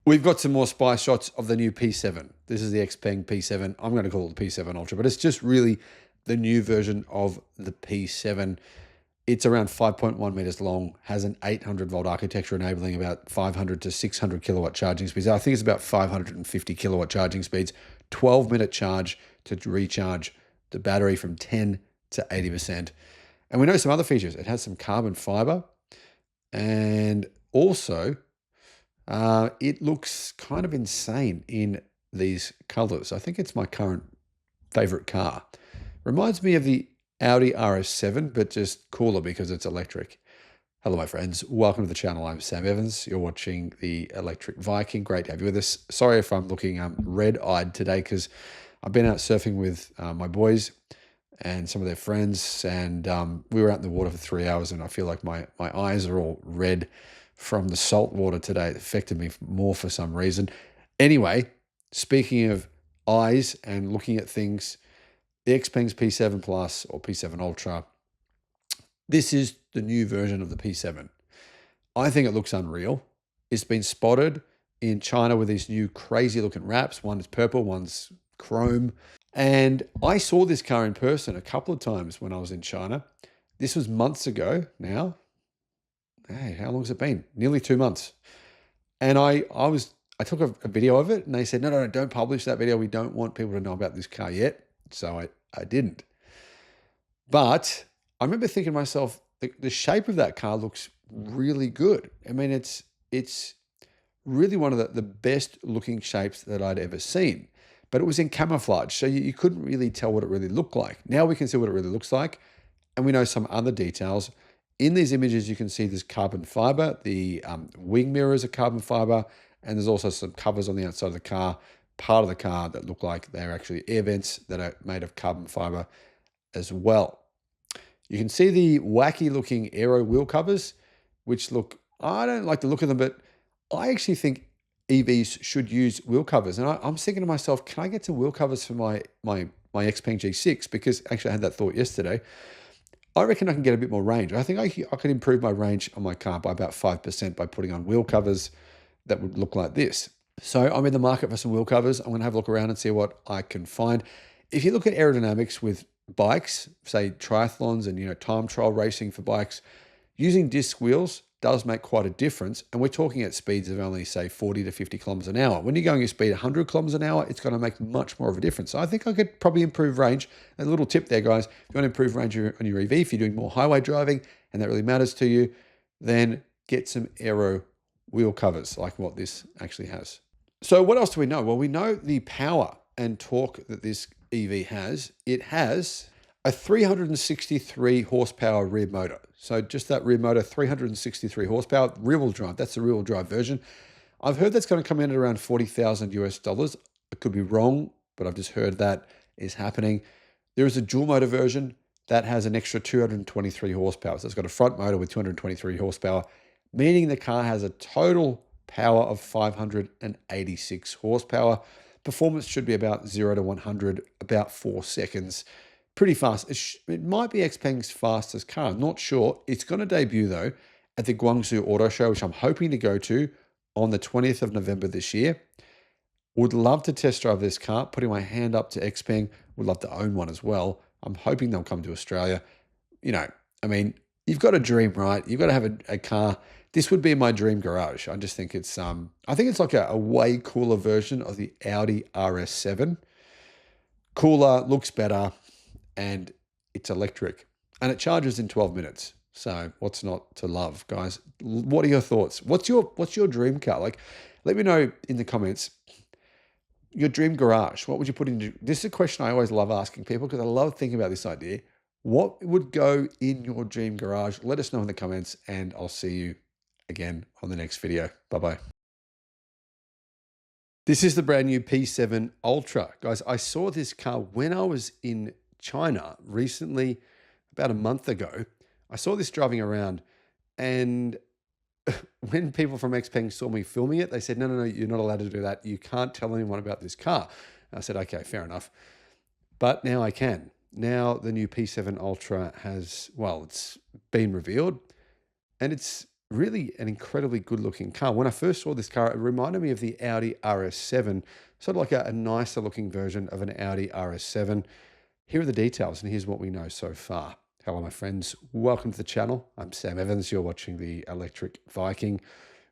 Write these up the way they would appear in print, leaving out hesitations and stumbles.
We've got some more spy shots of the new P7. This is the Xpeng P7. I'm going to call it the P7 Ultra, but it's just really the new version of the P7. It's around 5.1 meters long, has an 800 volt architecture enabling about 500 to 600 kilowatt charging speeds. I think it's about 550 kilowatt charging speeds, 12-minute charge to recharge the battery from 10 to 80%. And we know some other features. It has some carbon fiber, and also it looks kind of insane in these colors. I think it's my current favorite car. Reminds me of the Audi RS7, but just cooler because it's electric. Hello, my friends. Welcome to the channel. I'm Sam Evans. You're watching the Electric Viking. Great to have you with us. Sorry if I'm looking red-eyed today because I've been out surfing with my boys and some of their friends, and we were out in the water for 3 hours, and I feel like my eyes are all red from the salt water today. It affected me more for some reason. Anyway, speaking of eyes and looking at things, the Xpeng's P7 Plus or P7 Ultra, this is the new version of the P7. I think it looks unreal. It's been spotted in China with these new crazy looking wraps. One's purple, one's chrome. And I saw this car in person a couple of times when I was in China. This was months ago now. Hey, how long has it been? Nearly 2 months. And I took a video of it, and they said, no, don't publish that video. We don't want people to know about this car yet. So I didn't. But I remember thinking to myself, the shape of that car looks really good. I mean, it's really one of the best looking shapes that I'd ever seen. But it was in camouflage, so you couldn't really tell what it really looked like. Now we can see what it really looks like, and we know some other details. In these images, you can see there's carbon fiber. The wing mirrors are carbon fiber, and there's also some covers on the outside of the car, part of the car, that look like they're actually air vents that are made of carbon fiber as well. You can see the wacky looking aero wheel covers, which look, I don't like the look of them, but I actually think EVs should use wheel covers. And I'm thinking to myself, can I get some wheel covers for my Xpeng G6? Because actually I had that thought yesterday. I reckon I can get a bit more range. I think I could improve my range on my car by about 5% by putting on wheel covers that would look like this. So I'm in the market for some wheel covers. I'm going to have a look around and see what I can find. If you look at aerodynamics with bikes, say triathlons and time trial racing for bikes, using disc wheels does make quite a difference. And we're talking at speeds of only say 40 to 50 kilometers an hour. When you're going at speed 100 kilometers an hour, it's going to make much more of a difference. So I think I could probably improve range. A little tip there, guys. If you want to improve range on your EV, if you're doing more highway driving and that really matters to you, then get some aero wheel covers like what this actually has. So what else do we know? Well, we know the power and torque that this EV has. It has a 363 horsepower rear motor. So just that rear motor, 363 horsepower, rear-wheel drive. That's the rear-wheel drive version. I've heard that's going to come in at around 40,000 US dollars. I could be wrong, but I've just heard that is happening. There is a dual motor version that has an extra 223 horsepower. So it's got a front motor with 223 horsepower, meaning the car has a total power of 586 horsepower. Performance should be about 0 to 100, about 4 seconds. Pretty fast. It might be Xpeng's fastest car. I'm not sure. It's going to debut, though, at the Guangzhou Auto Show, which I'm hoping to go to on the 20th of November this year. Would love to test drive this car. Putting my hand up to Xpeng. Would love to own one as well. I'm hoping they'll come to Australia. I mean, you've got a dream, right? You've got to have a car. This would be my dream garage. I just think it's like a way cooler version of the Audi RS7. Cooler, looks better, and it's electric. And it charges in 12 minutes. So what's not to love, guys? What are your thoughts? What's your dream car? Like, let me know in the comments. Your dream garage, what would you put into? This is a question I always love asking people because I love thinking about this idea. What would go in your dream garage? Let us know in the comments, and I'll see you again on the next video. Bye-bye. This is the brand new P7 Ultra. Guys, I saw this car when I was in China recently, about a month ago. I saw this driving around, and when people from Xpeng saw me filming it, they said, no, you're not allowed to do that. You can't tell anyone about this car. I said, okay, fair enough. But now I can. Now the new P7 Ultra has, well, it's been revealed, and it's really an incredibly good looking car. When I first saw this car, it reminded me of the Audi RS7, sort of like a nicer looking version of an Audi RS7. Here are the details, and here's what we know so far. Hello, my friends. Welcome to the channel. I'm Sam Evans. You're watching the Electric Viking.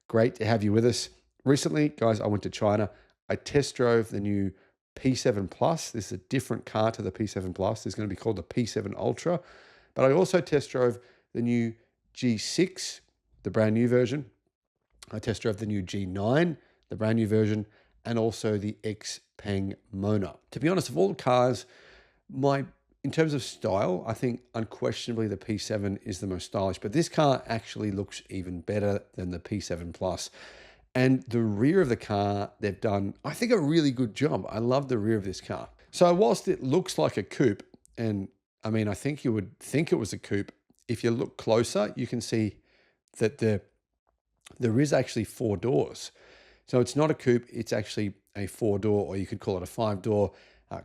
Great to have you with us. Recently, guys, I went to China. I test drove the new P7 Plus. This is a different car to the P7 Plus. It's going to be called the P7 Ultra. But I also test drove the new G6, the brand new version. I test drove the new G9, the brand new version, and also the Xpeng Mona. To be honest, of all the cars, in terms of style, I think unquestionably the P7 is the most stylish, but this car actually looks even better than the P7 Plus. And the rear of the car, they've done, I think, a really good job. I love the rear of this car. So whilst it looks like a coupe, and I mean, I think you would think it was a coupe, if you look closer, you can see that there is actually 4 doors. So it's not a coupe, it's actually a 4-door, or you could call it a 5-door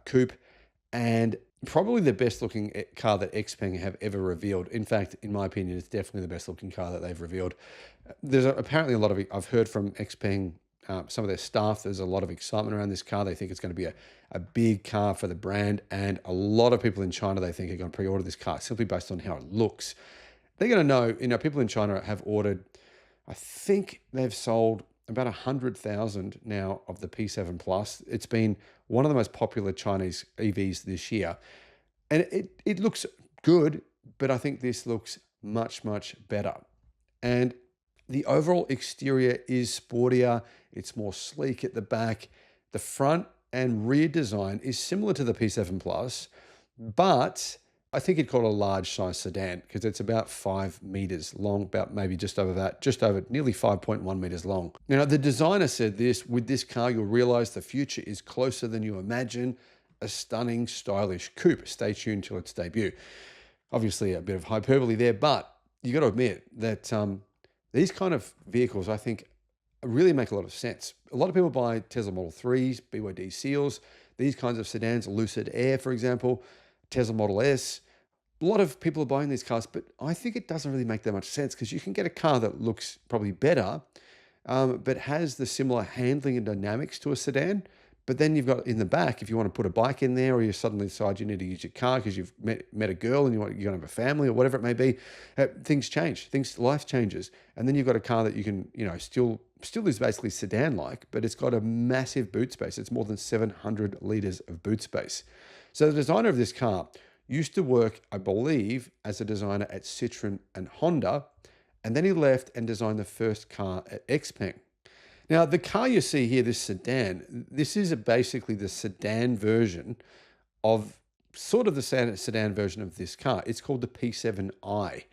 coupe. And probably the best looking car that Xpeng have ever revealed. In fact, in my opinion, it's definitely the best looking car that they've revealed. There's apparently a lot of, I've heard from Xpeng, some of their staff, there's a lot of excitement around this car. They think it's going to be a big car for the brand. And a lot of people in China, they think, are going to pre-order this car simply based on how it looks. They're going to know, people in China have ordered, I think they've sold about 100,000 now of the P7 Plus. It's been one of the most popular Chinese EVs this year. And it looks good, but I think this looks much, much better. And the overall exterior is sportier. It's more sleek at the back. The front and rear design is similar to the P7 Plus, but I think it'd call it a large size sedan because it's about 5 meters long, about maybe just over that, just over nearly 5.1 meters long. Now, the designer said this: with this car, you'll realize the future is closer than you imagine. A stunning, stylish coupe. Stay tuned till its debut. Obviously, a bit of hyperbole there, but you got to admit that these kind of vehicles, I think, really make a lot of sense. A lot of people buy Tesla Model 3s, BYD Seals, these kinds of sedans, Lucid Air, for example, Tesla Model S. A lot of people are buying these cars, but I think it doesn't really make that much sense because you can get a car that looks probably better, but has the similar handling and dynamics to a sedan. But then you've got in the back, if you want to put a bike in there, or you suddenly decide you need to use your car because you've met a girl and you're going to have a family or whatever it may be, things change. Life changes. And then you've got a car that you can, still is basically sedan-like, but it's got a massive boot space. It's more than 700 liters of boot space. So the designer of this car used to work, I believe, as a designer at Citroën and Honda, and then he left and designed the first car at Xpeng. Now, the car you see here, this sedan, this is basically the sedan version of, sort of the sedan version of this car. It's called the P7i.